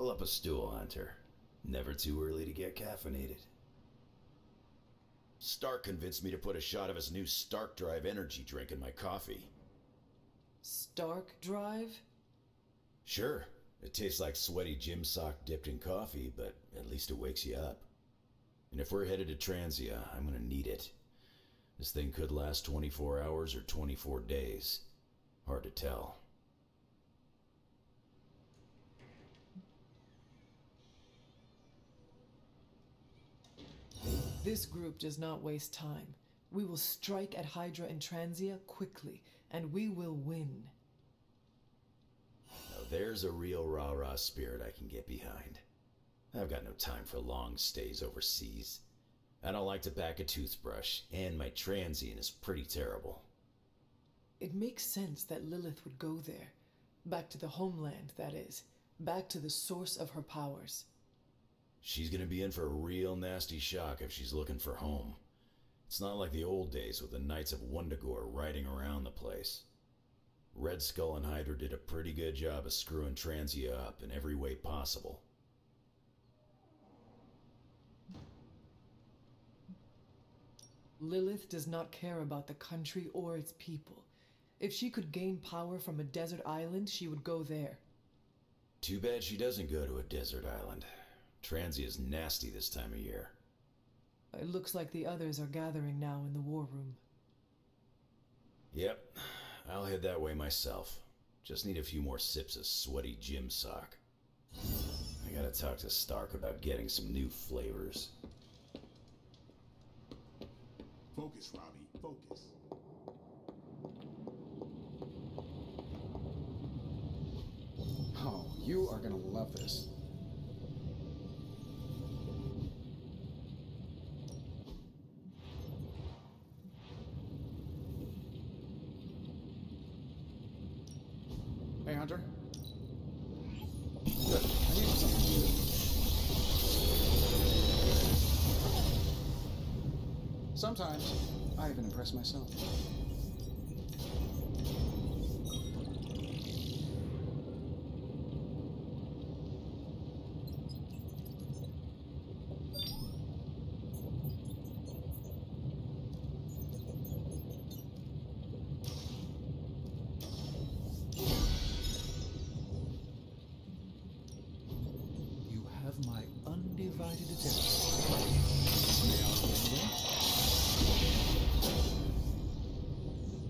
Pull up a stool, Hunter. Never too early to get caffeinated. Stark convinced me to put a shot of his new Stark Drive energy drink in my coffee. Stark Drive? Sure, it tastes like sweaty gym sock dipped in coffee, but at least it wakes you up. And if we're headed to Transia, I'm gonna need it. This thing could last 24 hours or 24 days. Hard to tell. This group does not waste time. We will strike at Hydra and Transia quickly, and we will win. Now there's a real rah-rah spirit I can get behind. I've got no time for long stays overseas. I don't like to pack a toothbrush, and my transient is pretty terrible. It makes sense that Lilith would go there. Back to the homeland, that is. Back to the source of her powers. She's gonna be in for a real nasty shock if she's looking for home. It's not like the old days with the Knights of Wundagore riding around the place. Red Skull and Hydra did a pretty good job of screwing Transia up in every way possible. Lilith does not care about the country or its people. If she could gain power from a desert island, she would go there. Too bad she doesn't go to a desert island. Transia's nasty this time of year. It looks like the others are gathering now in the war room. Yep, I'll head that way myself. Just need a few more sips of sweaty gym sock. I gotta talk to Stark about getting some new flavors. Focus, Robbie, focus. Oh, you are gonna love this. Hey, Hunter. Good. I need something. Sometimes, I even impress myself. You have my undivided attention. May I wonder?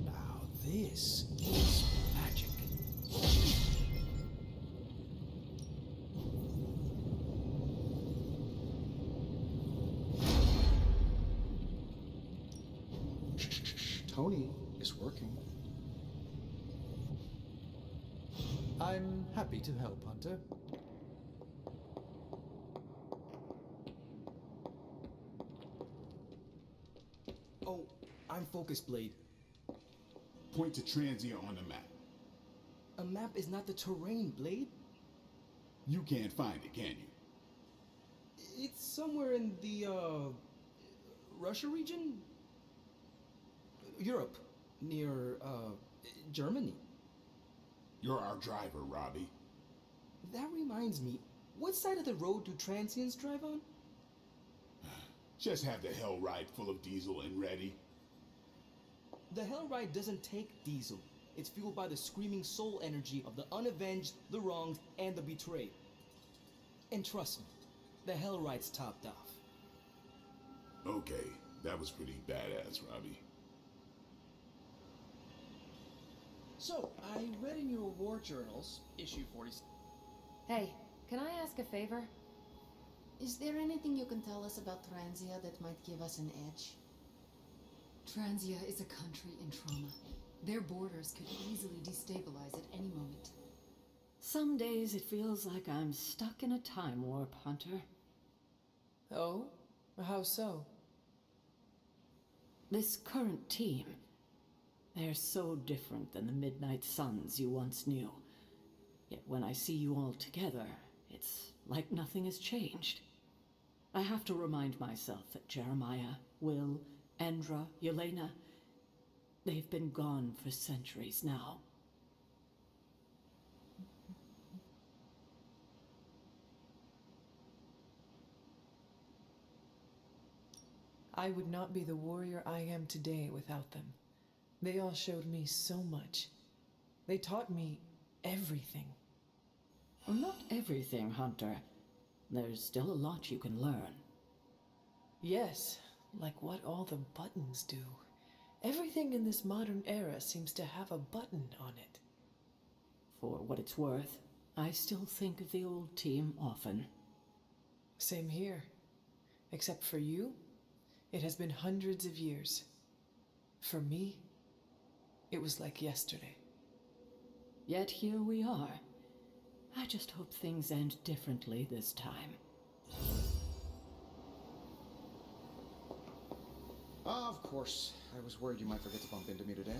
Now this is magic. Tony is working. I'm happy to help, Hunter. Oh, I'm Focus Blade. Point to Transia on the map. A map is not the terrain, Blade. You can't find it, can you? It's somewhere in the, Russia region? Europe, near, Germany. You're our driver, Robbie. That reminds me, what side of the road do transients drive on? Just have the hell ride full of diesel and ready. The Hellride doesn't take diesel. It's fueled by the screaming soul energy of the unavenged, the wronged, and the betrayed. And trust me, the Hellride's topped off. Okay, that was pretty badass, Robbie. So, I read in your war journals, issue 40. Hey, can I ask a favor? Is there anything you can tell us about Transia that might give us an edge? Transia is a country in trauma. Their borders could easily destabilize at any moment. Some days it feels like I'm stuck in a time warp, Hunter. Oh? How so? This current team, they're so different than the Midnight Suns you once knew. Yet when I see you all together, it's like nothing has changed. I have to remind myself that Jeremiah, Will, Andra, Yelena, they've been gone for centuries now. I would not be the warrior I am today without them. They all showed me so much. They taught me everything. Well, not everything, Hunter. There's still a lot you can learn. Yes, like what all the buttons do. Everything in this modern era seems to have a button on it. For what it's worth, I still think of the old team often. Same here. Except for you, it has been hundreds of years. For me, it was like yesterday. Yet here we are. I just hope things end differently this time. Of course. I was worried you might forget to bump into me today.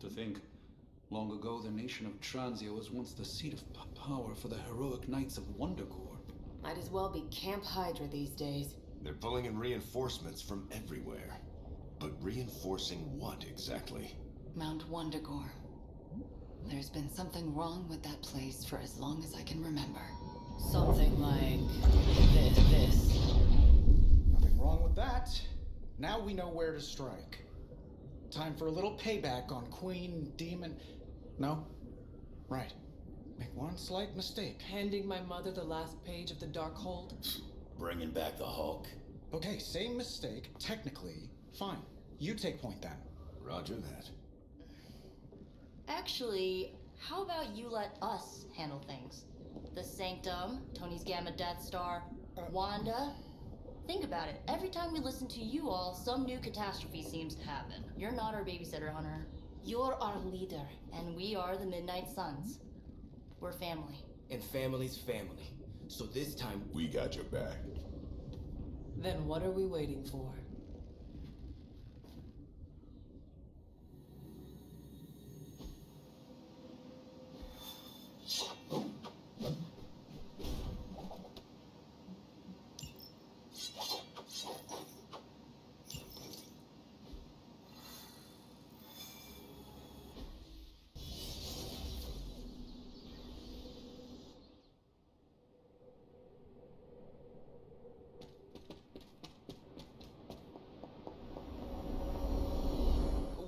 To think, long ago the nation of Transia was once the seat of power for the heroic knights of Wondergore. Might as well be Camp Hydra these days. They're pulling in reinforcements from everywhere. But reinforcing what exactly? Mount Wondagore. There's been something wrong with that place for as long as I can remember. Something like this. Nothing wrong with that. Now we know where to strike. Time for a little payback on Queen, Demon... No? Right. Make one slight mistake. Handing my mother the last page of the Darkhold? Bringing back the Hulk. Okay, same mistake. Technically, fine. You take point then. Roger that. Actually, how about you let us handle things? The Sanctum, Tony's Gamma Death Star, Wanda. Think about it. Every time we listen to you all, some new catastrophe seems to happen. You're not our babysitter, Hunter. You're our leader, and we are the Midnight Suns. We're family. And family's family. So this time, We got your back. Then what are we waiting for?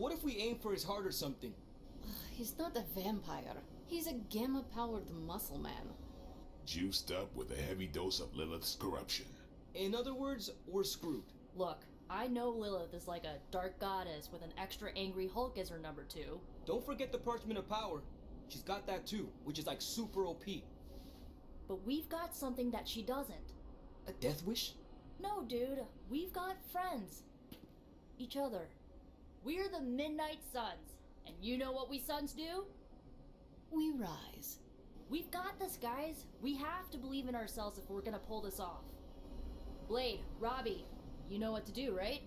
what if we aim for his heart or something? He's not a vampire. He's a gamma-powered muscle man. Juiced up with a heavy dose of Lilith's corruption. In other words, we're screwed. Look, I know Lilith is like a dark goddess with an extra angry Hulk as her number 2. Don't forget the Parchment of Power. She's got that too, which is like super OP. But we've got something that she doesn't. A death wish? No, dude. We've got friends. Each other. We're the Midnight Suns. And you know what we Suns do? We rise. We've got this, guys. We have to believe in ourselves if we're gonna pull this off. Blade, Robbie, you know what to do, right?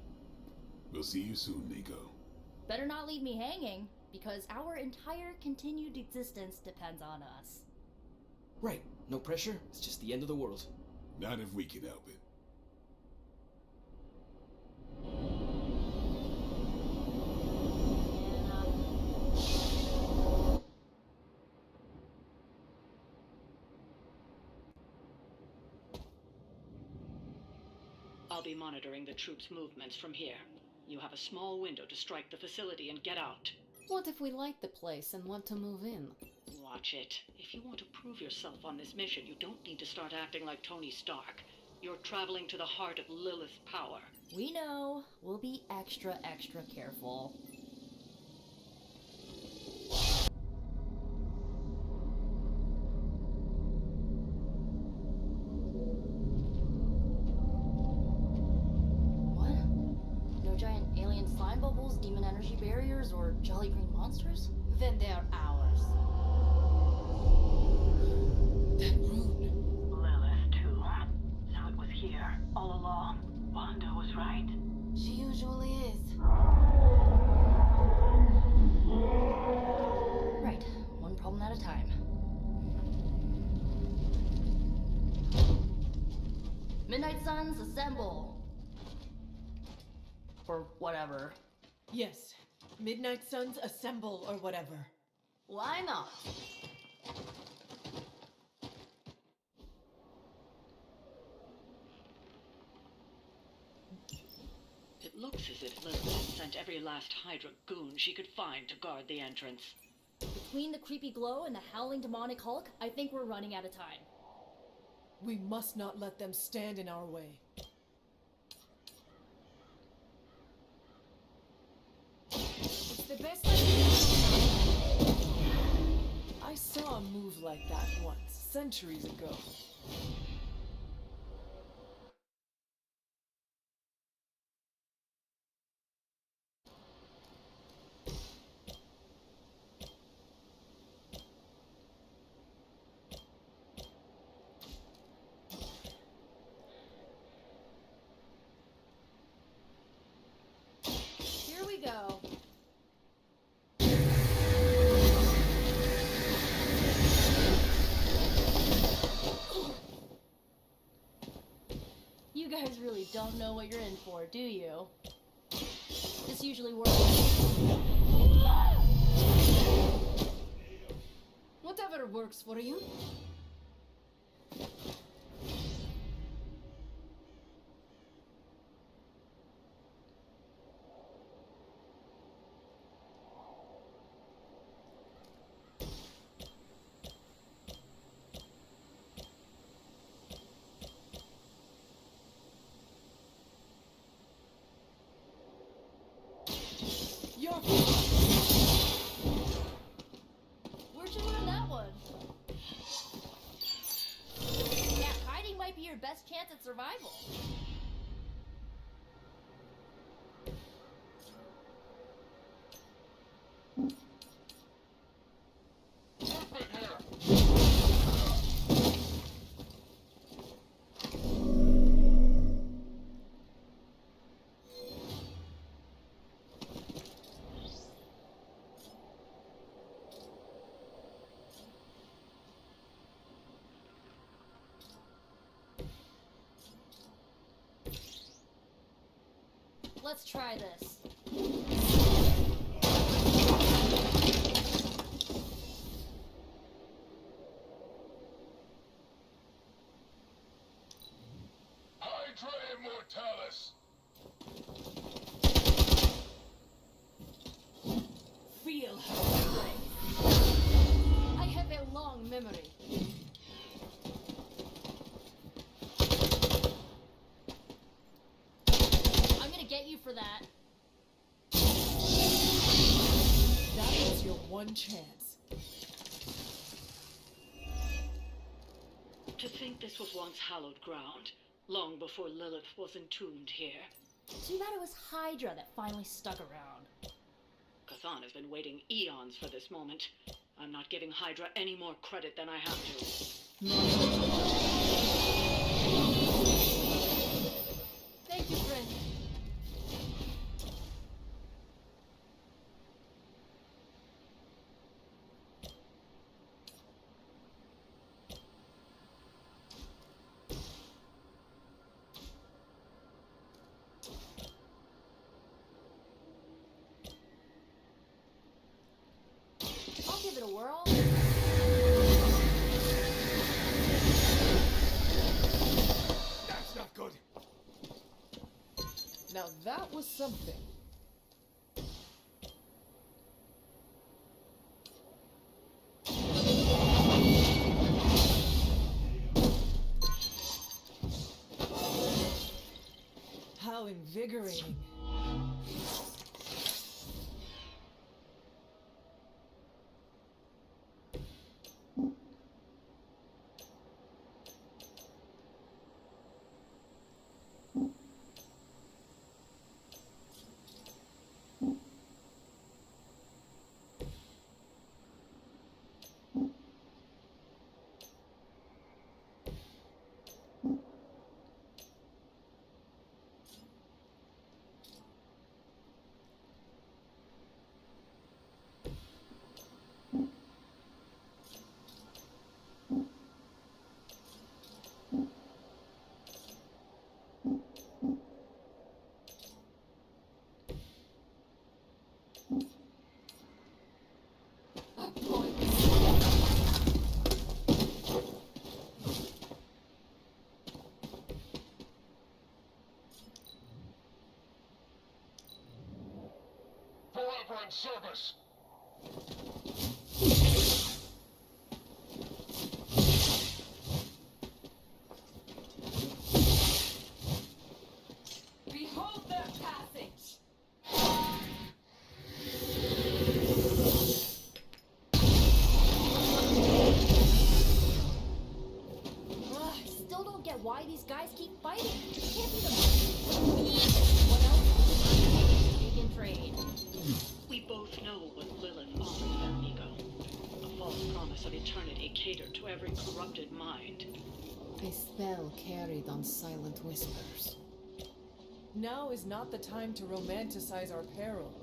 We'll see you soon, Nico. Better not leave me hanging, because our entire continued existence depends on us. Right. No pressure. It's just the end of the world. Not if we can help it. I'll be monitoring the troops' movements from here. You have a small window to strike the facility and get out. What if we like the place and want to move in? Watch it. If you want to prove yourself on this mission, you don't need to start acting like Tony Stark. You're traveling to the heart of Lilith's power. We know. We'll be extra careful. What? No giant alien slime bubbles, demon energy barriers, or jolly green monsters? Then they're ours. That rune. Lilith, too. So it was here, all along. Wanda was right. She usually is. Right. One problem at a time. Midnight Suns, assemble! Or whatever. Yes. Midnight Suns, assemble, or whatever. Why not? It looks as if Elizabeth sent every last Hydra goon she could find to guard the entrance. Between the creepy glow and the howling demonic Hulk, I think we're running out of time. We must not let them stand in our way. It's the best I saw a move like that once, centuries ago. Here we go. You guys really don't know what you're in for, do you? This usually works. Whatever works for you. Where'd you learn that one? Yeah, hiding might be your best chance at survival. Let's try this. Hydra Immortalis! Feel her. I have a long memory. I'm gonna get you for that. That was your one chance. To think this was once hallowed ground, long before Lilith was entombed here. Too bad it was Hydra that finally stuck around. Kathan has been waiting eons for this moment. I'm not giving Hydra any more credit than I have to. Thank you, friend. I'll give it a whirl. That's not good! Now that was something. How invigorating. delivering service. Behold their passage! Ugh, I still don't get why these guys keep fighting. It can't be the money. What else? Take in trade. We both know what Lilith offers them, Nico. A false promise of eternity catered to every corrupted mind. A spell carried on silent whispers. Now is not the time to romanticize our peril.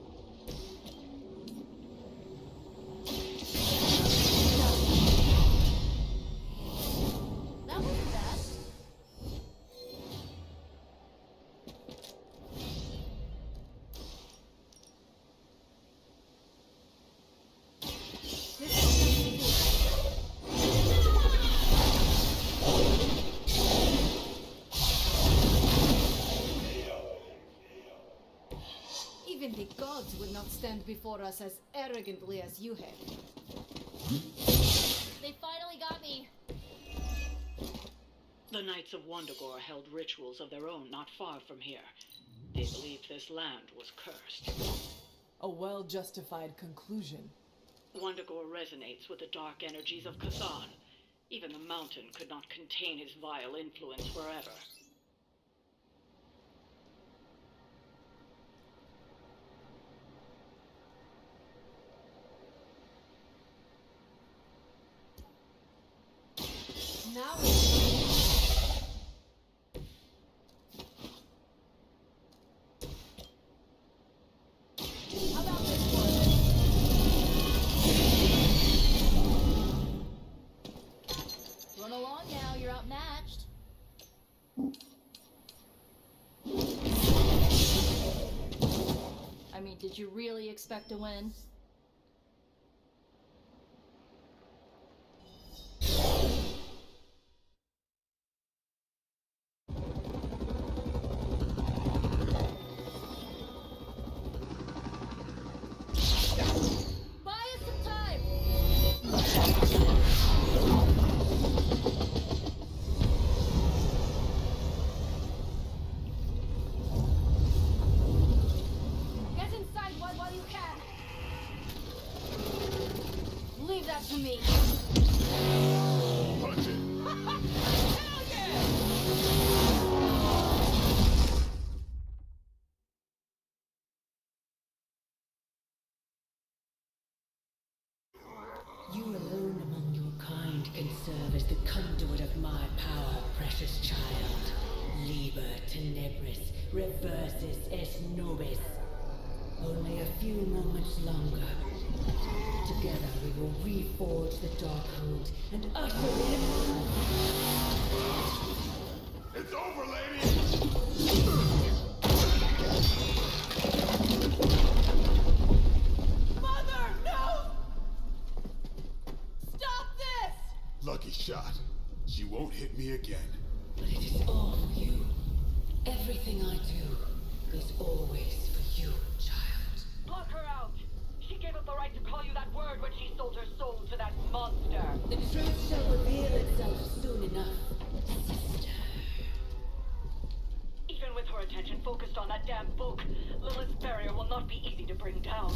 That wasn't bad. Even the gods would not stand before us as arrogantly as you have. They finally got me. The Knights of Wondagore held rituals of their own not far from here. They believed this land was cursed. A well-justified conclusion. Wondagore resonates with the dark energies of Kazan. Even the mountain could not contain his vile influence forever. Now How about this one? Run along now, you're outmatched. I mean, did you really expect to win? Buy us some time! Get inside while you can! Leave that to me! Punch it! Hell yeah! You alone among your kind can serve as the conduit of my power, precious child. Liber tenebris, reversus es nobis. Only a few moments longer. Together we will reforge the Darkhold and usher in... It's over, lady! Mother, no! Stop this! Lucky shot. She won't hit me again. But it is all for you. Everything I do is always for you, child. Block her out! She gave up the right to call you that word when she sold her soul to that monster. The truth shall reveal itself soon enough, sister. Even with her attention focused on that damn book, Lilith's barrier will not be easy to bring down.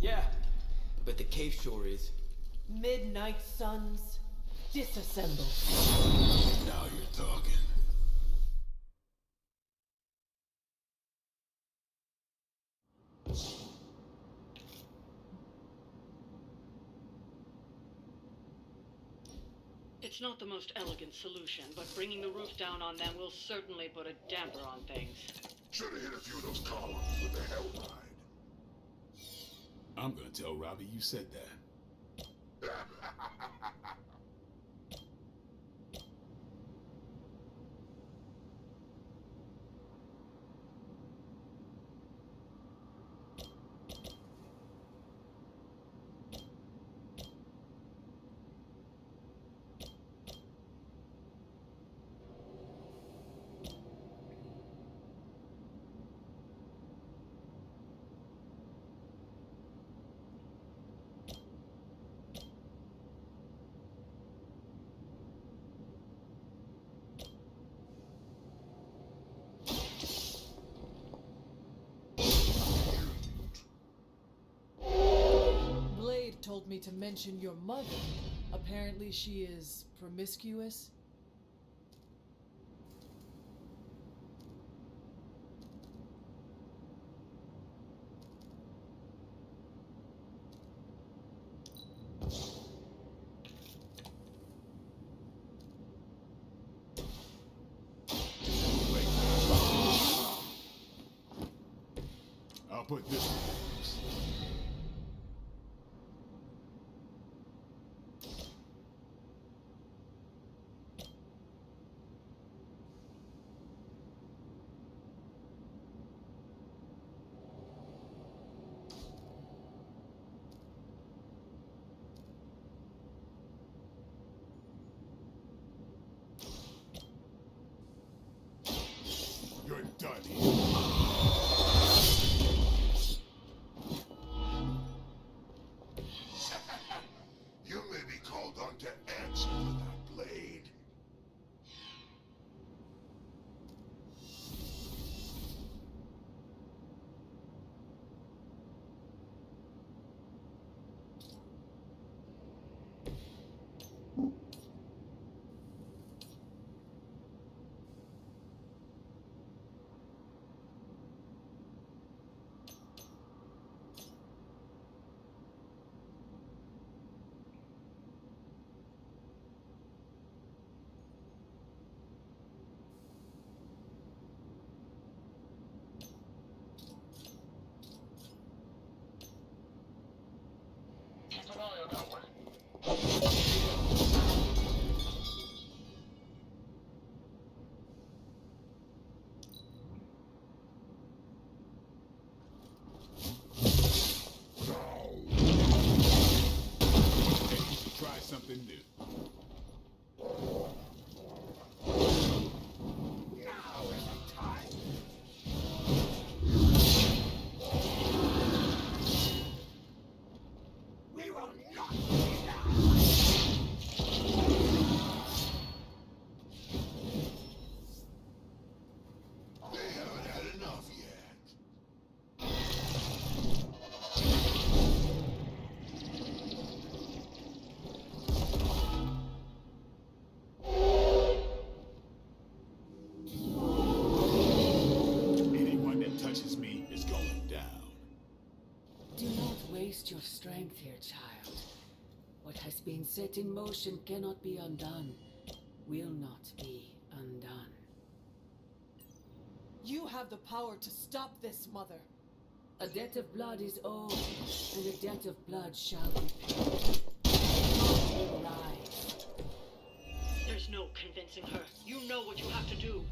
Yeah, but the cave sure is. Midnight suns, disassemble. Now you're talking. It's not the most elegant solution, but bringing the roof down on them will certainly put a damper on things. Should have hit a few of those columns with the hell ride. I'm gonna tell Robbie you said that. me to mention your mother. Apparently she is promiscuous. I'll put this to use. You're done here. You may be called on to answer for that blade. Keep an eye on that one. Maybe you should try something new. Now is the time. We will not be denied. They haven't had enough yet. Anyone that touches me is going down. Do not waste your strength here, child. What has been set in motion cannot be undone. Will not be undone. You have the power to stop this, Mother. A debt of blood is owed, and a debt of blood shall be paid. Will rise. There's no convincing her. You know what you have to do.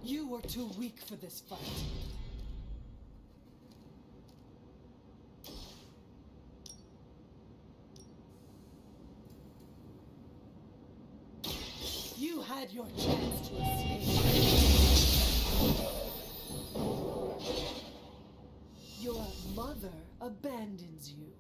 You were too weak for this fight. You had your chance to escape. Your mother abandons you.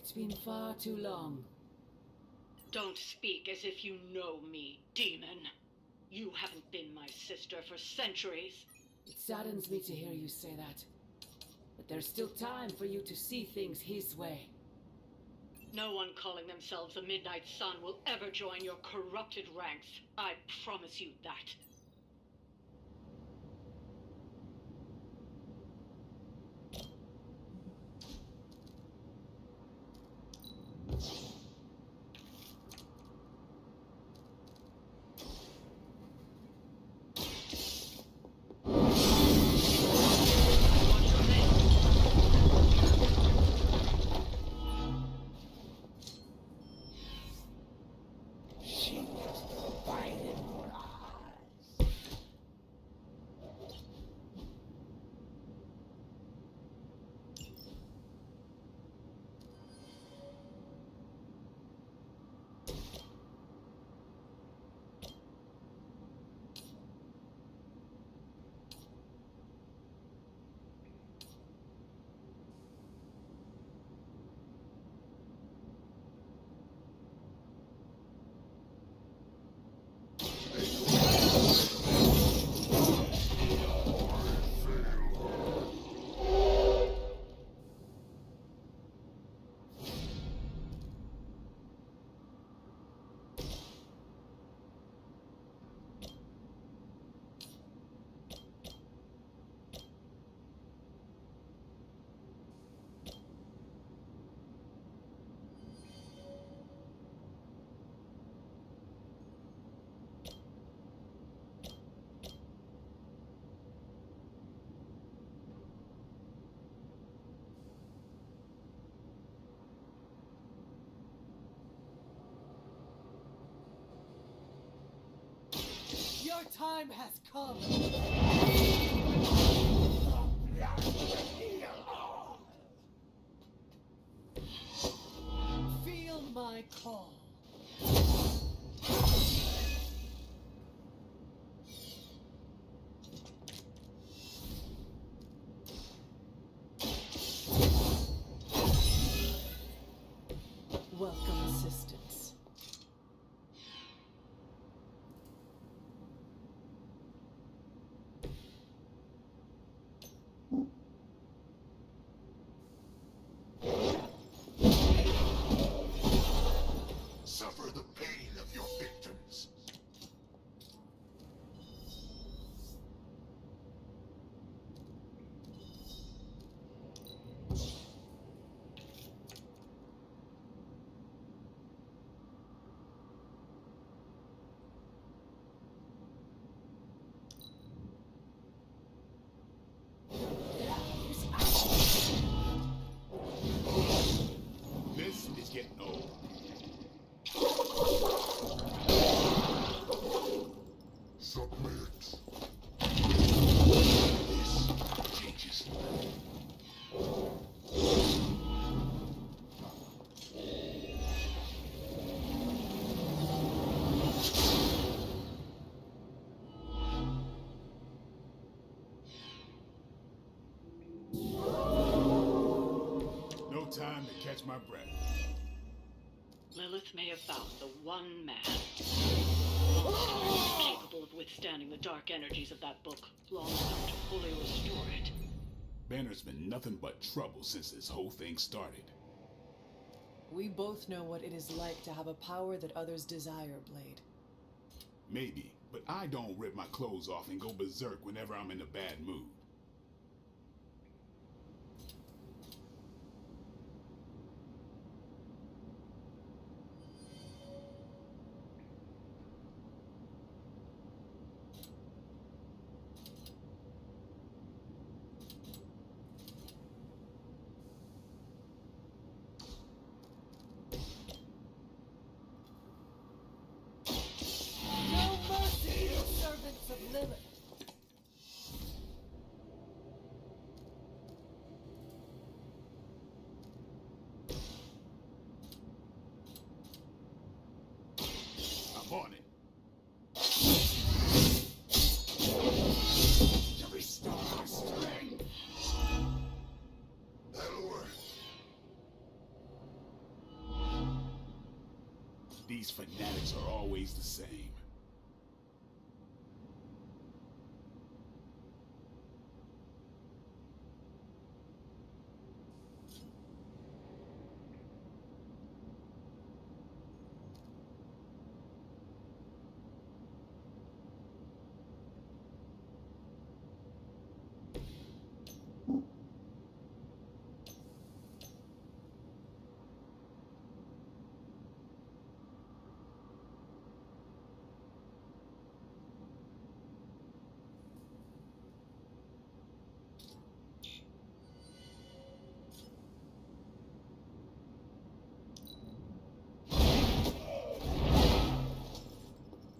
It's been far too long. Don't speak as if you know me, demon. You haven't been my sister for centuries. It saddens me to hear you say that. But there's still time for you to see things his way. No one calling themselves a Midnight Sun will ever join your corrupted ranks. I promise you that. Your time has come. Feel my call. Welcome, assistance. Suffer the pain of your victims. This is getting old. Submit. This changes. No time to catch my breath. Lilith may have found the one man capable of withstanding the dark energies of that book long enough to fully restore it. Banner's been nothing but trouble since this whole thing started. We both know what it is like to have a power that others desire, Blade. Maybe, but I don't rip my clothes off and go berserk whenever I'm in a bad mood. No mercy, servants of Lilith. I'm on it. To restore our strength. That'll work. These fanatics are always the same.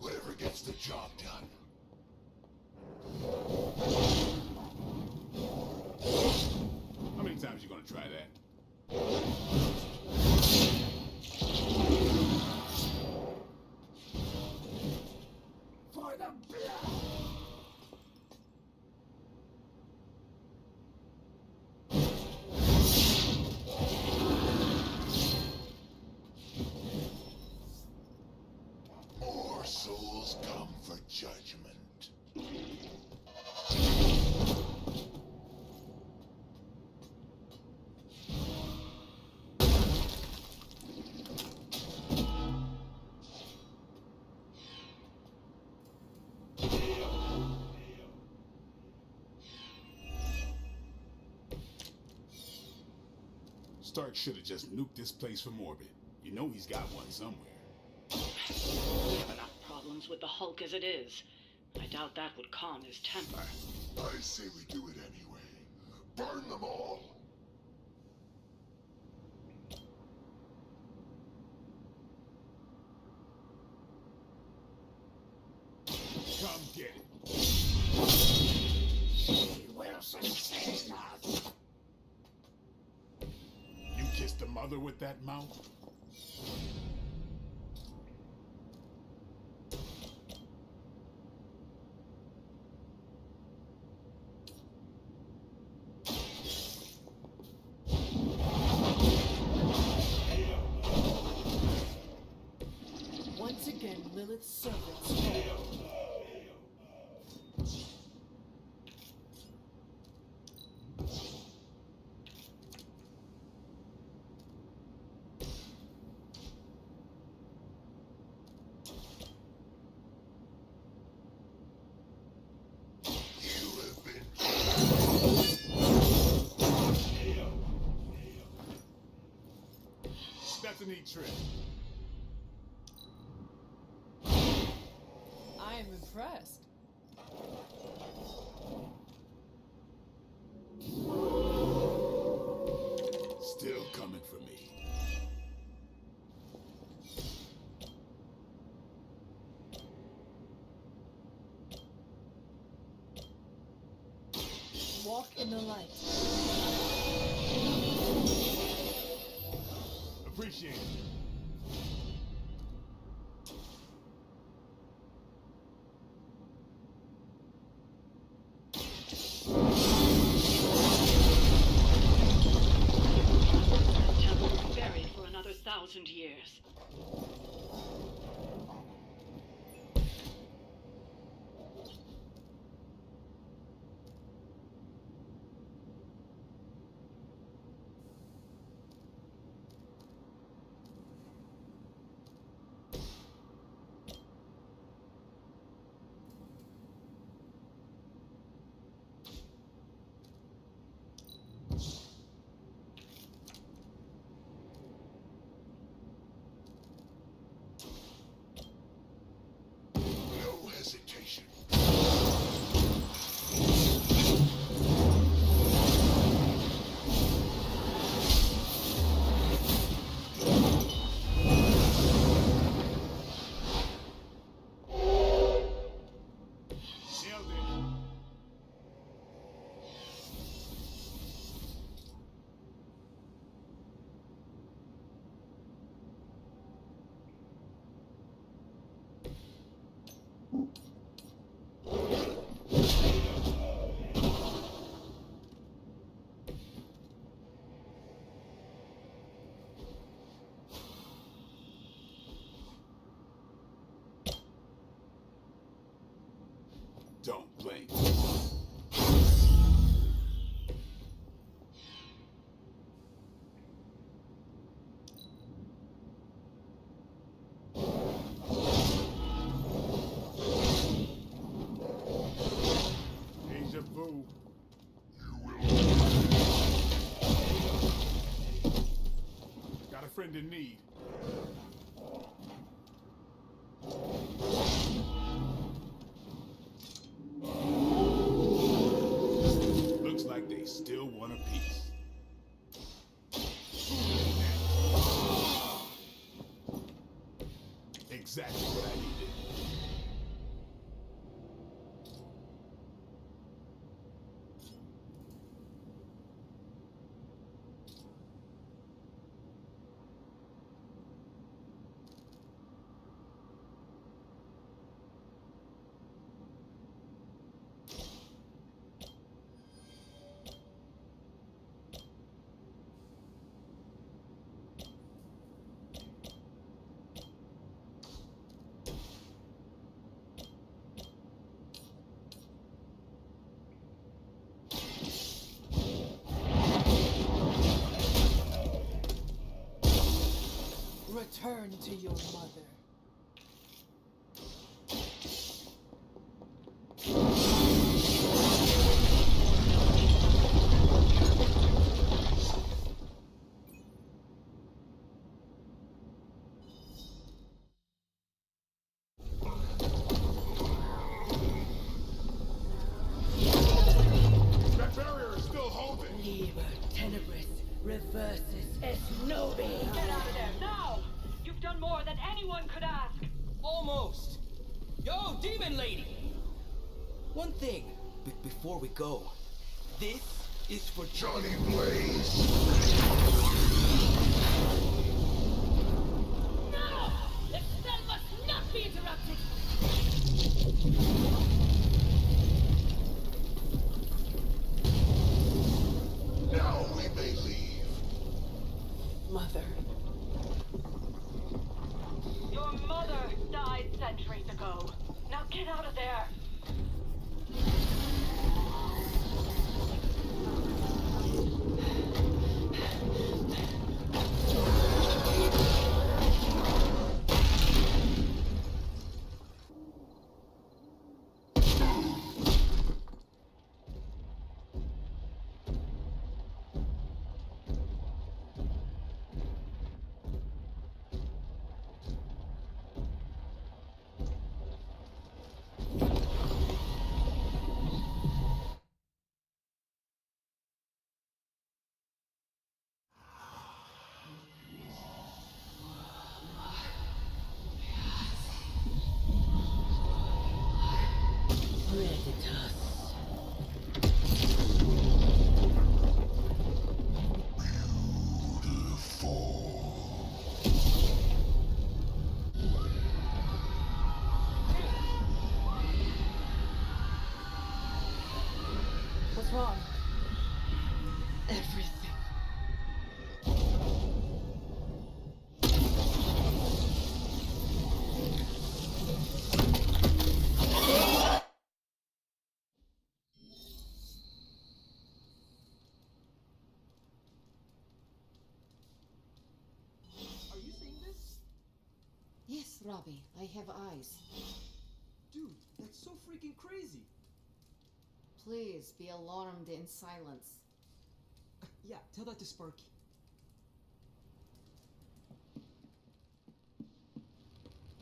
Whoever gets the job done. How many times you gonna try that? For the blood! More souls come for judgment. Stark should have just nuked this place from orbit. You know he's got one somewhere. We have enough problems with the Hulk as it is. I doubt that would calm his temper. I say we do it anyway. Burn them all! Come get it. Wilson saves us! You kissed the mother with that mouth? Once again, Lilith's servants fall. You have been That's a neat trick. I am impressed. Still coming for me. Walk in the light. Appreciate it. The temple will be buried for another 1,000 years. friend in need. Looks like they still want a piece. Exactly what I needed. Return to your mother. That barrier is still holding. Liber tenebris reversus es nobi. Get out of there, now! You've done more than anyone could ask! Almost. Yo, demon lady! One thing, before we go. This is for Johnny Blaze. No! The spell must not be interrupted! Now we may leave. Mother. Your mother died centuries ago. Now get out of there! What's wrong? Everything. Are you seeing this? Yes, Robbie, I have eyes. Dude, that's so freaking crazy. Please be alarmed in silence. Yeah, tell that to Sparky.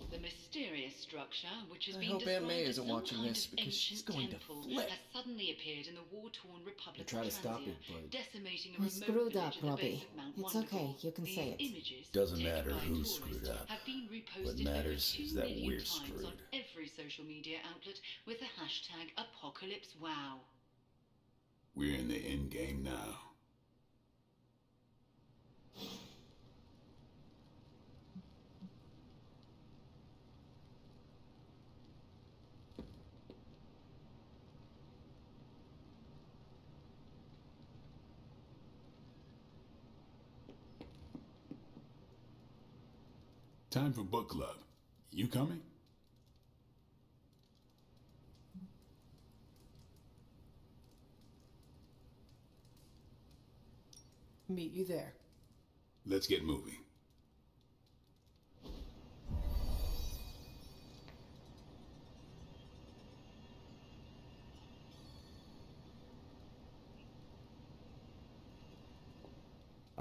The mysterious structure, which has I been hope described Aunt May as isn't some watching kind this of because she's ancient going to temple, flip. has suddenly appeared in the war-torn Republic I try of to stop Transia, it, but decimating a I remote screwed village up, at the Robbie. base of Mount It's Wonderful. okay, you can These say it. images, Doesn't taken matter by who tourists, screwed up. have been What reposted matters over 2 is that million we're times screwed. on every social media outlet with the hashtag #ApocalypseWow. We're in the end game now. Time for book club. You coming? Meet you there. Let's get moving.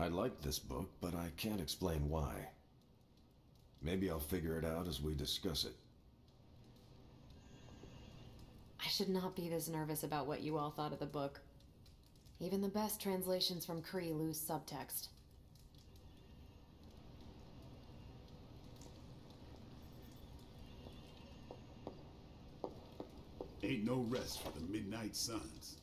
I liked this book, but I can't explain why. Maybe I'll figure it out as we discuss it. I should not be this nervous about what you all thought of the book. Even the best translations from Kree lose subtext. Ain't no rest for the Midnight Suns.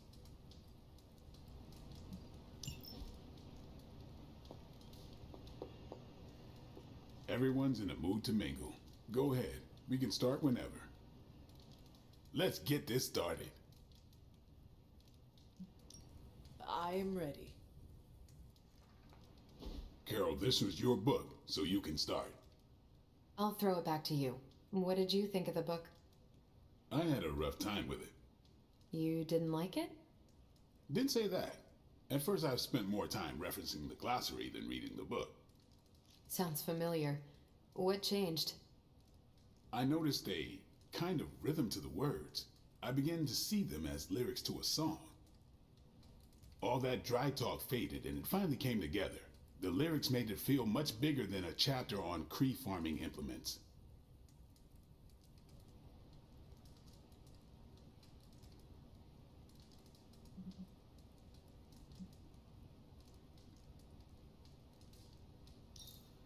Everyone's in a mood to mingle. Go ahead. We can start whenever. Let's get this started. I am ready. Carol, this was your book, so you can start. I'll throw it back to you. What did you think of the book? I had a rough time with it. You didn't like it? Didn't say that. At first, I spent more time referencing the glossary than reading the book. Sounds familiar. What changed? I noticed a kind of rhythm to the words. I began to see them as lyrics to a song. All that dry talk faded and it finally came together. The lyrics made it feel much bigger than a chapter on Kree farming implements.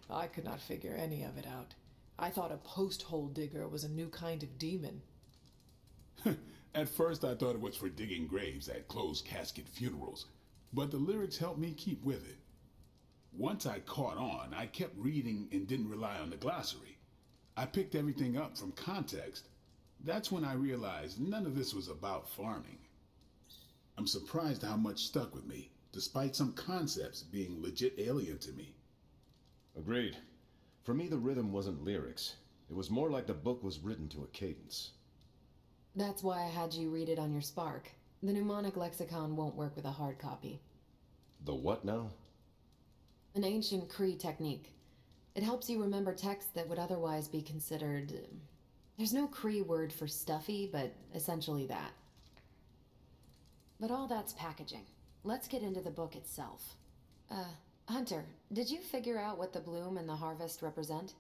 I could not figure any of it out. I thought a post-hole digger was a new kind of demon. At first, I thought it was for digging graves at closed casket funerals, but the lyrics helped me keep with it. Once I caught on, I kept reading and didn't rely on the glossary. I picked everything up from context. That's when I realized none of this was about farming. I'm surprised how much stuck with me, despite some concepts being legit alien to me. Agreed. For me, the rhythm wasn't lyrics. It was more like the book was written to a cadence. That's why I had you read it on your Spark. The mnemonic lexicon won't work with a hard copy. The what now? An ancient Kree technique. It helps you remember text that would otherwise be considered... There's no Kree word for stuffy, but essentially that. But all that's packaging. Let's get into the book itself. Hunter, did you figure out what the bloom and the harvest represent?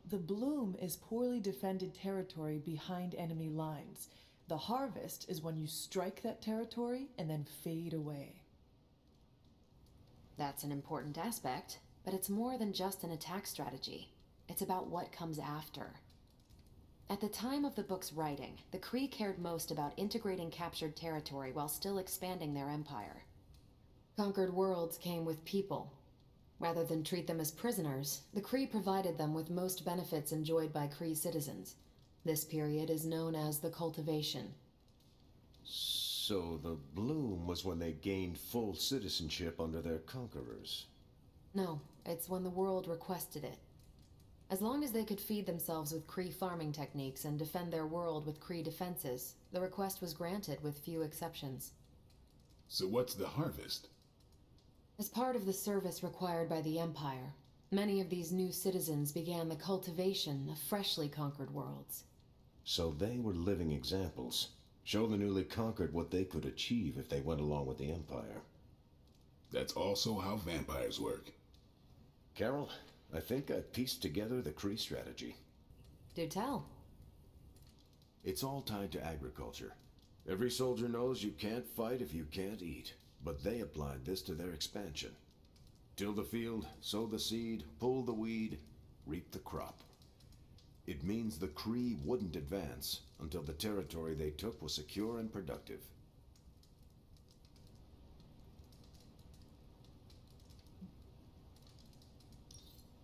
The bloom is poorly defended territory behind enemy lines. The harvest is when you strike that territory and then fade away. That's an important aspect, but it's more than just an attack strategy. It's about what comes after. At the time of the book's writing, the Kree cared most about integrating captured territory while still expanding their empire. Conquered worlds came with people. Rather than treat them as prisoners, the Kree provided them with most benefits enjoyed by Kree citizens. This period is known as the cultivation. So the bloom was when they gained full citizenship under their conquerors. No, it's when the world requested it. As long as they could feed themselves with Kree farming techniques and defend their world with Kree defenses, the request was granted with few exceptions. So what's the harvest? As part of the service required by the Empire, many of these new citizens began the cultivation of freshly conquered worlds. So they were living examples. Show the newly conquered what they could achieve if they went along with the Empire. That's also how vampires work. Carol, I think I've pieced together the Kree strategy. Do tell. It's all tied to agriculture. Every soldier knows you can't fight if you can't eat. But they applied this to their expansion. Till the field, sow the seed, pull the weed, reap the crop. It means the Kree wouldn't advance until the territory they took was secure and productive.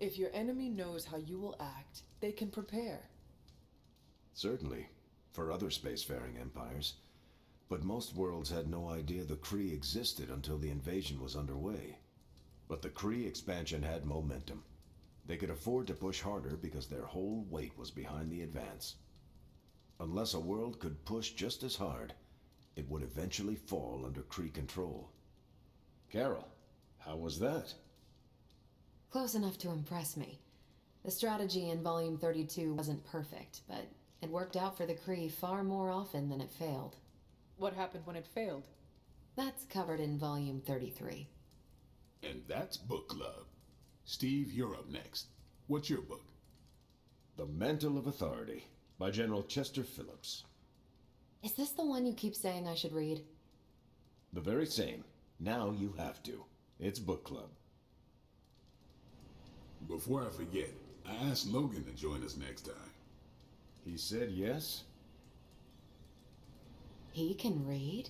If your enemy knows how you will act, they can prepare. Certainly, for other spacefaring empires. But most worlds had no idea the Kree existed until the invasion was underway. But the Kree expansion had momentum. They could afford to push harder because their whole weight was behind the advance. Unless a world could push just as hard, it would eventually fall under Kree control. Carol, how was that? Close enough to impress me. The strategy in Volume 32 wasn't perfect, but it worked out for the Kree far more often than it failed. What happened when it failed? That's covered in Volume 33. And that's book club. Steve, you're up next. What's your book? The Mantle of Authority by General Chester Phillips. Is this the one you keep saying I should read? The very same. Now you have to. It's book club. Before I forget, I asked Logan to join us next time. He said yes? He can read?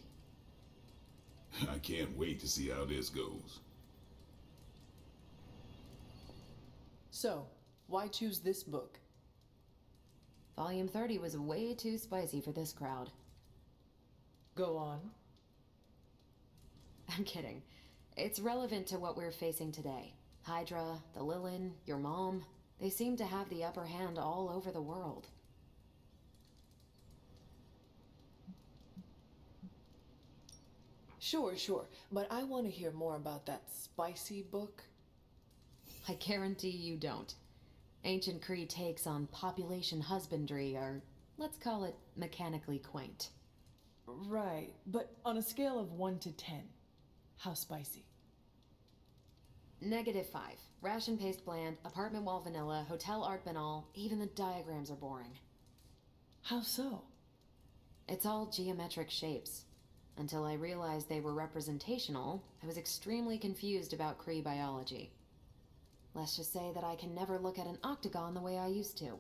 I can't wait to see how this goes. So, why choose this book? Volume 30 was way too spicy for this crowd. Go on. I'm kidding. It's relevant to what we're facing today. Hydra, the Lilin, your mom, they seem to have the upper hand all over the world. Sure, but I want to hear more about that spicy book. I guarantee you don't. Ancient Kree takes on population husbandry are, let's call it, mechanically quaint. Right, but on a scale of 1 to 10, how spicy? -5. Ration paste bland, apartment wall vanilla, hotel art banal, even the diagrams are boring. How so? It's all geometric shapes. Until I realized they were representational, I was extremely confused about Kree biology. Let's just say that I can never look at an octagon the way I used to.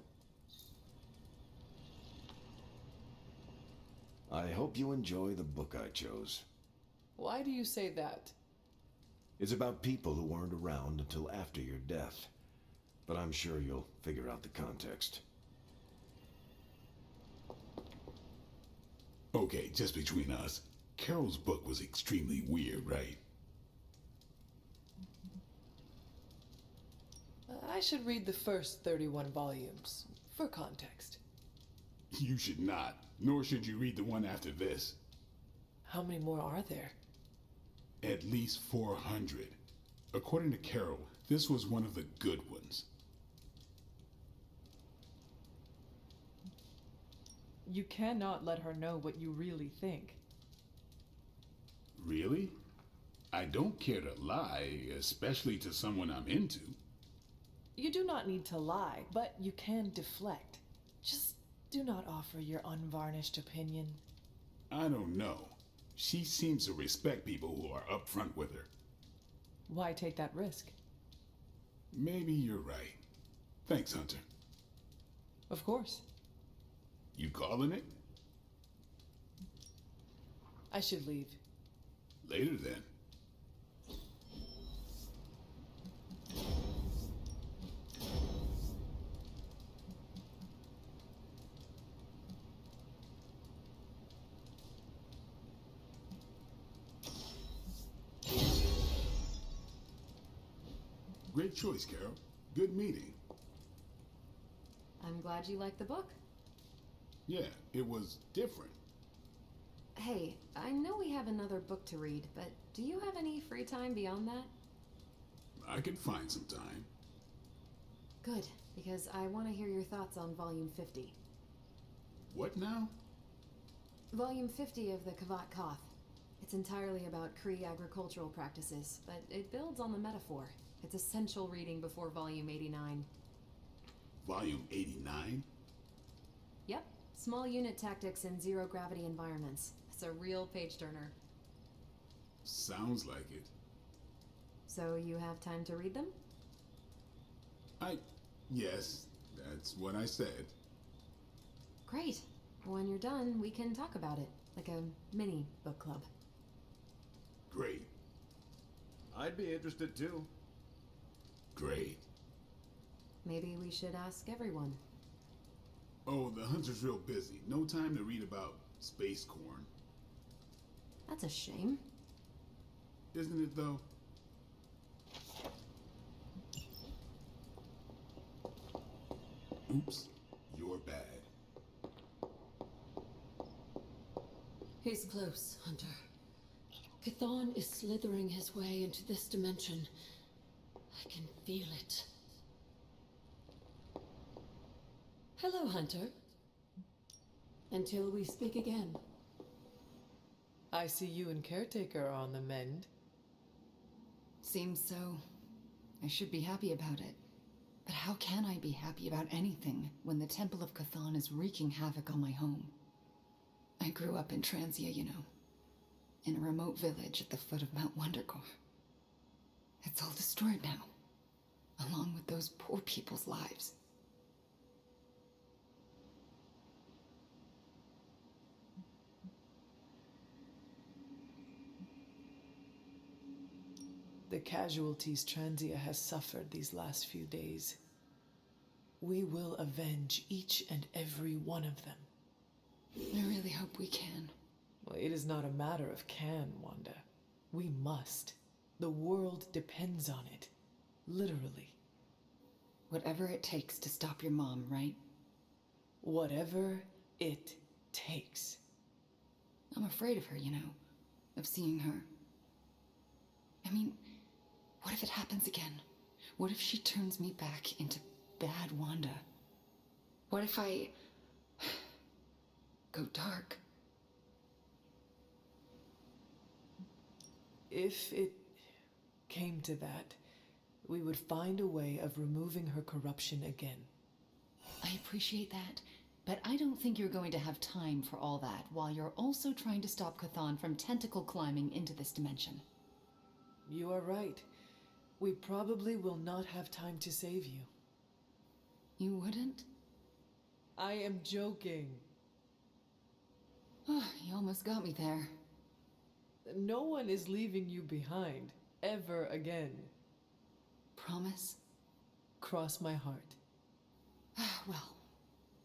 I hope you enjoy the book I chose. Why do you say that? It's about people who weren't around until after your death. But I'm sure you'll figure out the context. Okay, just between us. Carol's book was extremely weird, right? I should read the first 31 volumes, for context. You should not, nor should you read the one after this. How many more are there? At least 400. According to Carol, this was one of the good ones. You cannot let her know what you really think. Really? I don't care to lie, especially to someone I'm into. You do not need to lie, but you can deflect. Just do not offer your unvarnished opinion. I don't know. She seems to respect people who are upfront with her. Why take that risk? Maybe you're right. Thanks, Hunter. Of course. You calling it? I should leave. Later then. Great choice, Carol. Good meeting. I'm glad you liked the book. Yeah, it was different. Hey, I know we have another book to read, but do you have any free time beyond that? I can find some time. Good, because I want to hear your thoughts on Volume 50. What now? Volume 50 of the Kavat Koth. It's entirely about Kree agricultural practices, but it builds on the metaphor. It's essential reading before Volume 89. Volume 89? Yep, small unit tactics in zero-gravity environments. It's a real page-turner. Sounds like it. So you have time to read them? Yes, that's what I said. Great. When you're done, we can talk about it, like a mini book club. Great. I'd be interested too. Great. Maybe we should ask everyone. Oh, the Hunter's real busy. No time to read about space corn. That's a shame. Isn't it, though? Oops, you're bad. He's close, Hunter. Chthon is slithering his way into this dimension. I can feel it. Hello, Hunter. Until we speak again. I see you and Caretaker are on the mend. Seems so. I should be happy about it. But how can I be happy about anything when the Temple of Chthon is wreaking havoc on my home? I grew up in Transia, you know. In a remote village at the foot of Mount Wondergore. It's all destroyed now. Along with those poor people's lives. The casualties Transia has suffered these last few days. We will avenge each and every one of them. I really hope we can. Well, it is not a matter of can, Wanda. We must. The world depends on it. Literally. Whatever it takes to stop your mom, right? Whatever it takes. I'm afraid of her, you know. Of seeing her. I mean, what if it happens again? What if she turns me back into bad Wanda? What if I go dark? If it came to that, we would find a way of removing her corruption again. I appreciate that, but I don't think you're going to have time for all that while you're also trying to stop Chthon from tentacle climbing into this dimension. You are right. We probably will not have time to save you. You wouldn't? I am joking. Oh, you almost got me there. No one is leaving you behind, ever again. Promise? Cross my heart. Well,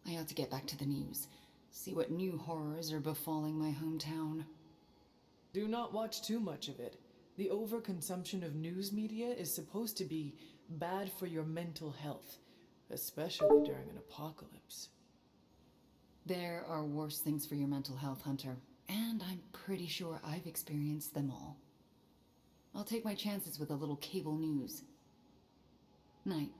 I ought to get back to the news. See what new horrors are befalling my hometown. Do not watch too much of it. The overconsumption of news media is supposed to be bad for your mental health, especially during an apocalypse. There are worse things for your mental health, Hunter, and I'm pretty sure I've experienced them all. I'll take my chances with a little cable news. Night.